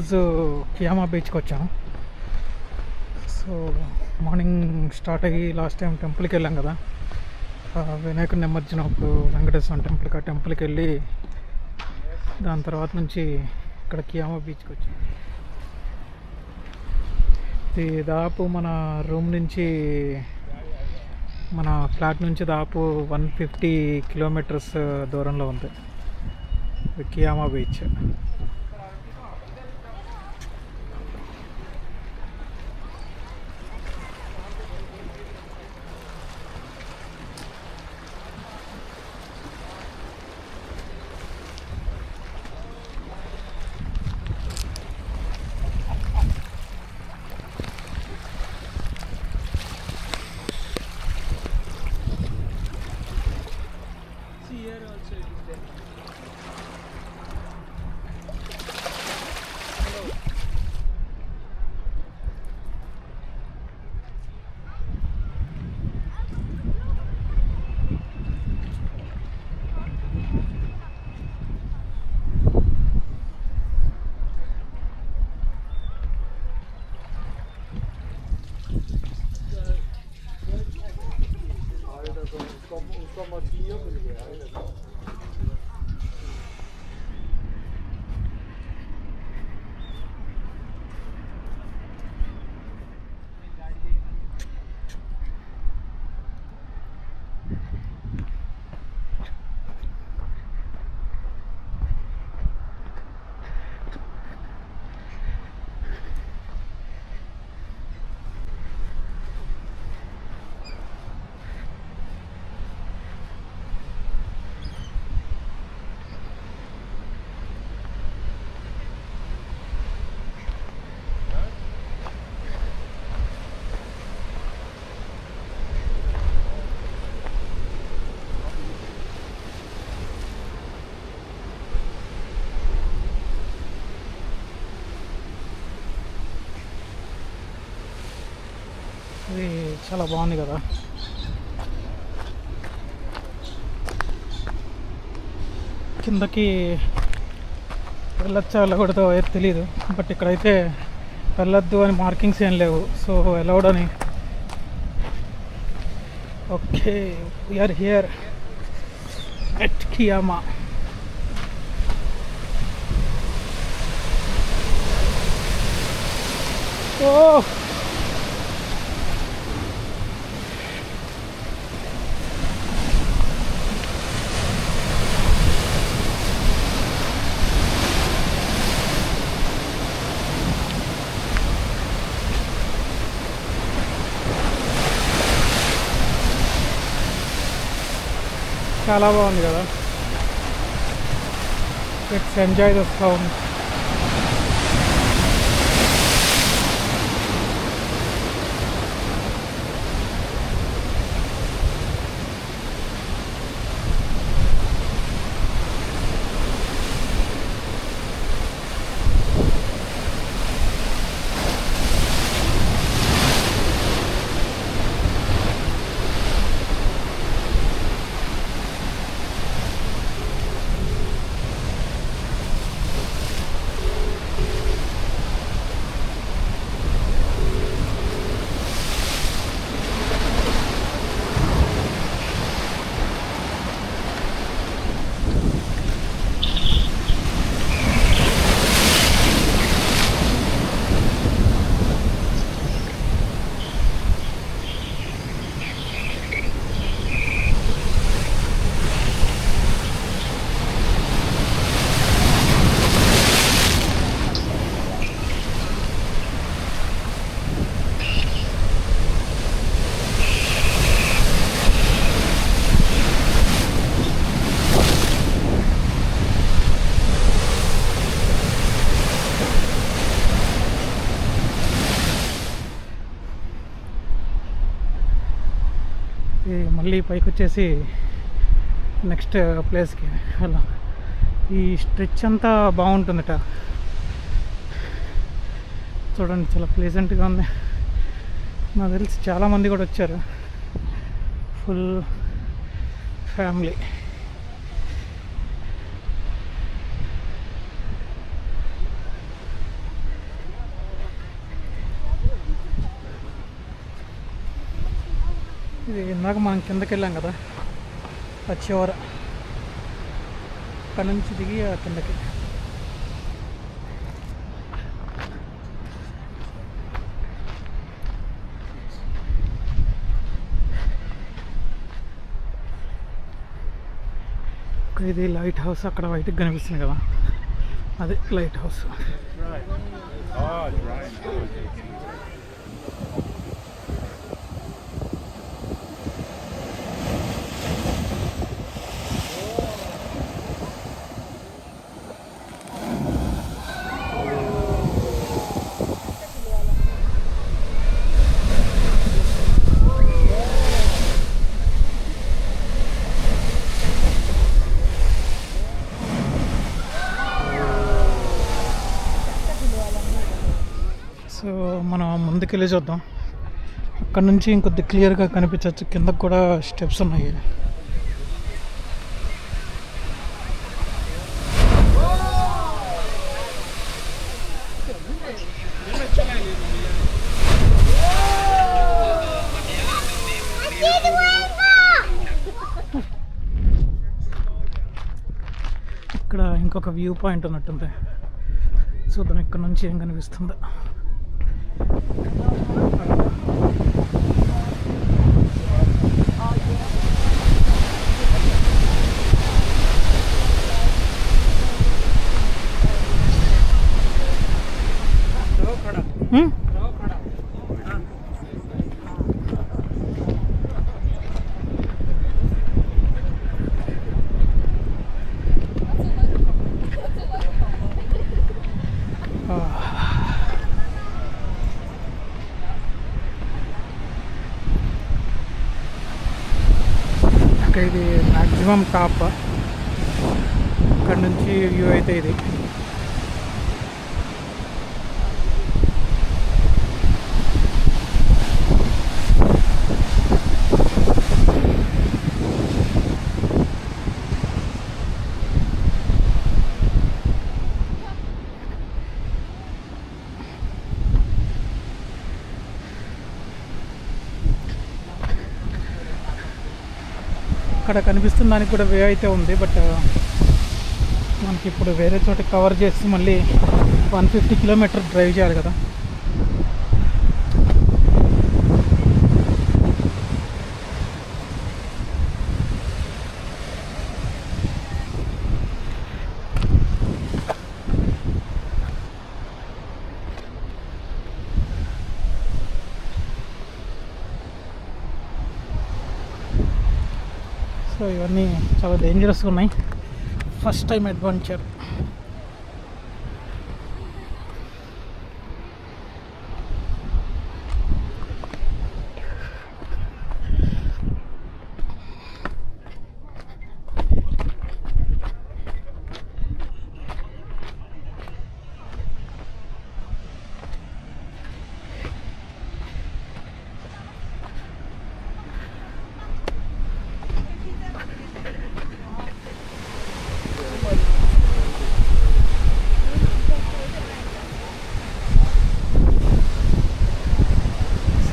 ఈరోజు కియామా బీచ్కి వచ్చాను. సో మార్నింగ్ స్టార్ట్ అయ్యి లాస్ట్ టైం టెంపుల్కి వెళ్ళాం కదా, వినాయకుడి నిమజ్జనం అప్పుడు వెంకటేశ్వర టెంపుల్కి, ఆ టెంపుల్కి వెళ్ళి దాని తర్వాత నుంచి ఇక్కడ కియామా బీచ్కి వచ్చాం. ఇది దాదాపు మన రూమ్ నుంచి, మన ఫ్లాట్ నుంచి దాదాపు 150 కిలోమీటర్స్ దూరంలో ఉంది కియామా బీచ్. ఇది చాలా బాగుంది కదా. కిందకి వెళ్ళొచ్చా వెళ్ళకూడదో అయితే తెలీదు, బట్ ఇక్కడైతే వెళ్ళొద్దు అని మార్కింగ్స్ ఏం లేవు, సో అలౌడ్ అని. Okay, we're here at Kiama. ఓ చాలా బాగుంది కదా. Let's enjoy the sound. మళ్ళీ పైకి వచ్చేసి నెక్స్ట్ ప్లేస్కి వెళ్ళాం. ఈ స్ట్రెచ్ అంతా బాగుంటుందట, చూడండి చాలా ప్లెజెంట్గా ఉంది. నాకు తెలిసి చాలామంది కూడా వచ్చారు, ఫుల్ ఫ్యామిలీ. ఇది ఇందాక మనం కిందకి వెళ్ళాం కదా, ఆ చివర అక్కడ నుంచి దిగి ఆ కిందకి. ఇది లైట్ హౌస్, అక్కడ వైట్కి కనిపిస్తుంది కదా, అదే లైట్ హౌస్. సో మనం ముందుకెళ్ళి చూద్దాం. అక్కడ నుంచి ఇంకొద్ది క్లియర్గా కనిపించవచ్చు, కిందకు కూడా స్టెప్స్ ఉన్నాయి. ఇక్కడ ఇంకొక వ్యూ పాయింట్ ఉన్నట్టుంది, చూద్దాం ఇక్కడ నుంచి ఏం కనిపిస్తుందో. ఇది మ్యాక్సిమం టాప్, ఇక్కడ నుంచి వ్యూ అయితే ఇది. అక్కడ కనిపిస్తున్న దానికి కూడా వే అయితే ఉంది, బట్ మనకి ఇప్పుడు వేరే చోట కవర్ చేసి మళ్ళీ 150 కిలోమీటర్ డ్రైవ్ చేయాలి కదా. సో ఇవన్నీ చాలా డేంజరస్గా ఉన్నాయి, ఫస్ట్ టైం అడ్వెంచర్.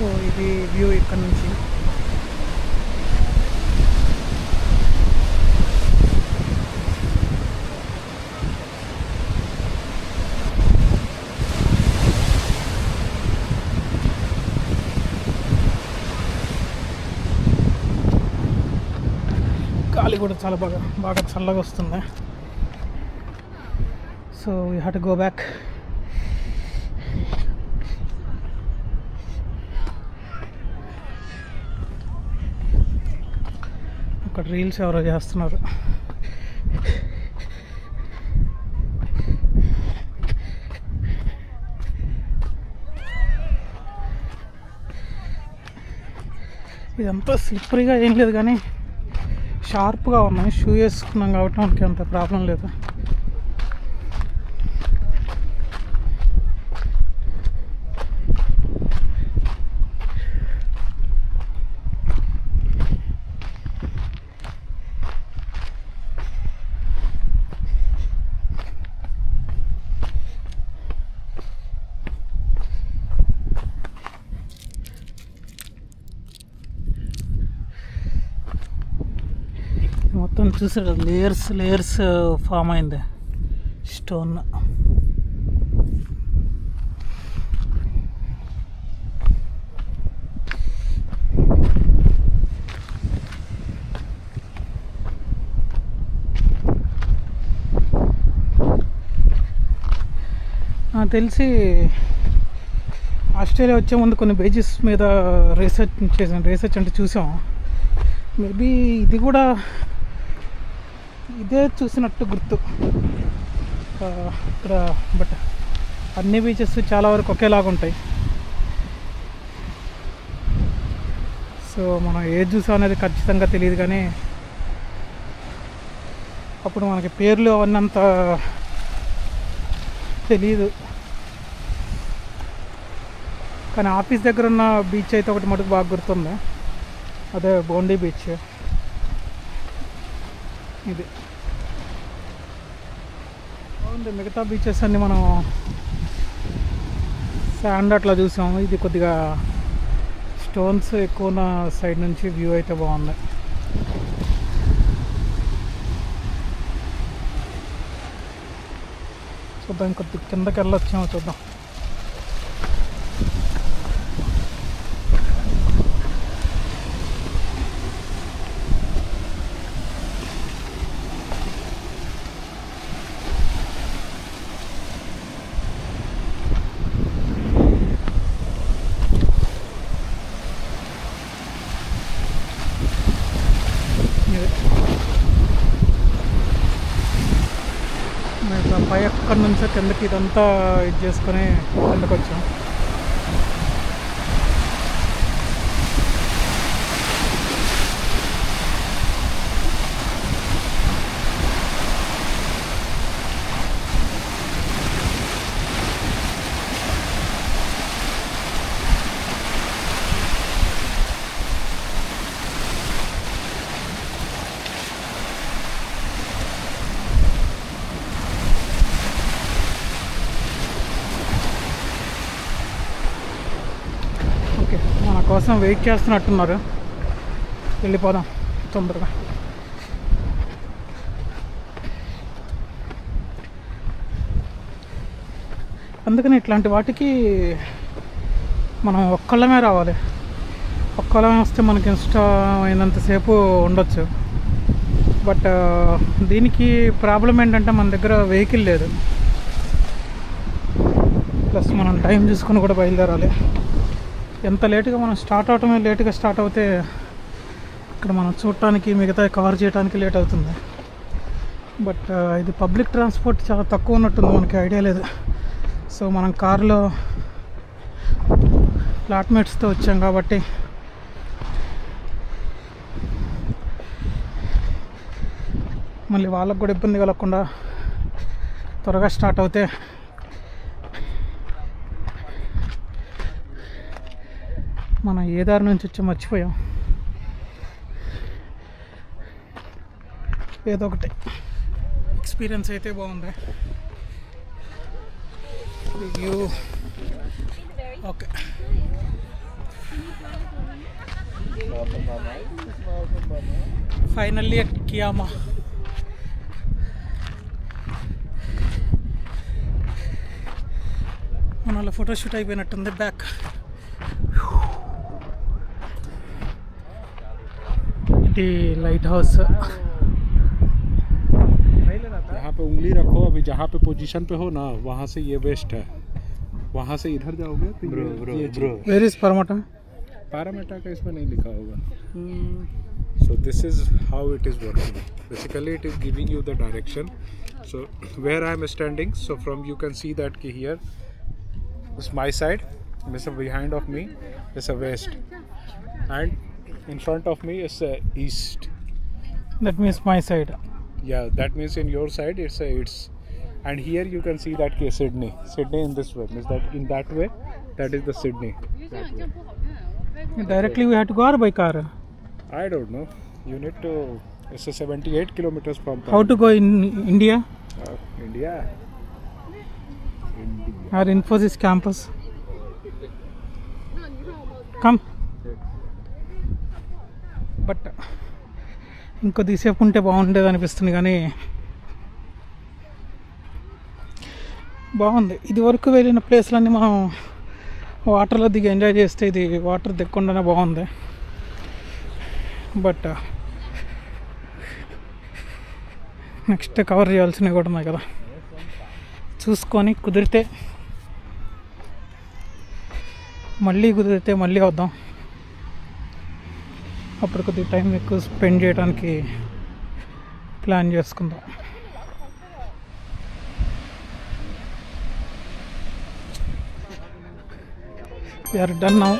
సో ఇది వ్యూ ఇక్కడ నుంచి. గాలి కూడా చాలా బాగా చల్లగా వస్తుంది. So we have to go back. అక్కడ రీల్స్ ఎవరో చేస్తున్నారు. ఇదంతా స్లిప్పరీగా ఏం లేదు కానీ షార్ప్గా ఉన్నాయి. షూ వేసుకున్నాం కాబట్టి మనకి అంత ప్రాబ్లం లేదు. మొత్తం చూసారు, లేయర్స్ లేయర్స్ ఫామ్ అయింది స్టోన్. నాకు తెలిసి ఆస్ట్రేలియా వచ్చే ముందు కొన్ని బీచెస్ మీద రీసెర్చ్ అంటే చూసాం. మేబీ ఇది కూడా ఇదే చూసినట్టు గుర్తు ఇక్కడ. బట్ అన్ని బీచెస్ చాలా వరకు ఒకేలాగా ఉంటాయి. సో మనం ఏది చూసాం అనేది ఖచ్చితంగా తెలియదు, కానీ అప్పుడు మనకి పేర్లు అవన్నీ అంత తెలియదు. కానీ ఆఫీస్ దగ్గర ఉన్న బీచ్ అయితే ఒకటి మటుకు బాగా గుర్తుంది, అదే బోండీ బీచ్. ఇది బాగుంది. మిగతా బీచెస్ అన్నీ మనం శాండ్ అట్లా చూసాము. ఇది కొద్దిగా స్టోన్స్ ఎక్కువ ఉన్న సైడ్ నుంచి వ్యూ అయితే బాగుంది. చూద్దాం, కొద్ది కిందకి వెళ్ళొచ్చామో చూద్దాం. పై అక్కడి నుంచి కిందకి ఇదంతా ఇది చేసుకొని కిందకి వచ్చాం. మన కోసం వెయిట్ చేస్తున్నట్టున్నారు, వెళ్ళిపోదాం తొందరగా. అందుకని ఇట్లాంటి వాటికి మనం ఒక్కళ్ళమే రావాలి. ఒక్కళ్ళమే వస్తే మనకి ఇష్టమైనంతసేపు ఉండొచ్చు. బట్ దీనికి ప్రాబ్లం ఏంటంటే మన దగ్గర వెహికల్ లేదు, ప్లస్ మనం టైం చూసుకొని కూడా బయలుదేరాలి. ఎంత లేటుగా మనం స్టార్ట్ అవటమే, లేటుగా స్టార్ట్ అవుతే ఇక్కడ మనం చూడటానికి మిగతా కవర్ చేయడానికి లేట్ అవుతుంది. బట్ ఇది పబ్లిక్ ట్రాన్స్పోర్ట్ చాలా తక్కువ ఉన్నట్టుంది, మనకి ఐడియా లేదు. సో మనం కారులో ఫ్లాట్మేట్స్తో వచ్చాం కాబట్టి మళ్ళీ వాళ్ళకు కూడా ఇబ్బంది కలగకుండా త్వరగా స్టార్ట్ అవుతే మనం ఏ దారి నుంచి వచ్చి మర్చిపోయాం. ఏదో ఒకటి ఎక్స్పీరియన్స్ అయితే బాగుంది. View okay. Finally at Kiama. మన ఫోటోషూట్ అయిపోయినట్టుంది. Back lighthouse. यहाँ पे उंगली रखो, अभी जहाँ पे पोजीशन पे हो ना वहाँ से ये वेस्ट है, वहाँ से इधर जाओगे तो वेयर इज परमाटा. पैरामीटर का इसमें नहीं लिखा होगा. So this is how it is working. Basically it is giving you the direction. So where I am standing, so from you can see that here is my side, behind of me is a west, and in front of me is east. That means my side. Yeah, that means in your side it's and here you can see that Sydney in this way, means that in that way, that is the Sydney. Directly we have to go or by car? I don't know. You need to. It's a 78 kilometers from. How to go in India? India. Or Infosys campus? Come. But ఇంకొద్దిసేపు ఉంటే బాగుండేది అనిపిస్తుంది, కానీ బాగుంది. ఇది వరకు వెళ్ళిన ప్లేస్లన్నీ మనం వాటర్లో దిగి ఎంజాయ్ చేస్తే ఇది వాటర్ దిక్కుండానే బాగుంది. బట్ నెక్స్ట్ కవర్ చేయాల్సినవి కూడా ఉన్నాయి కదా, చూసుకొని కుదిరితే మళ్ళీ వద్దాం. అప్పుడు కొద్దిగా టైం ఎక్కువ స్పెండ్ చేయడానికి ప్లాన్ చేసుకుందాం. We are done now.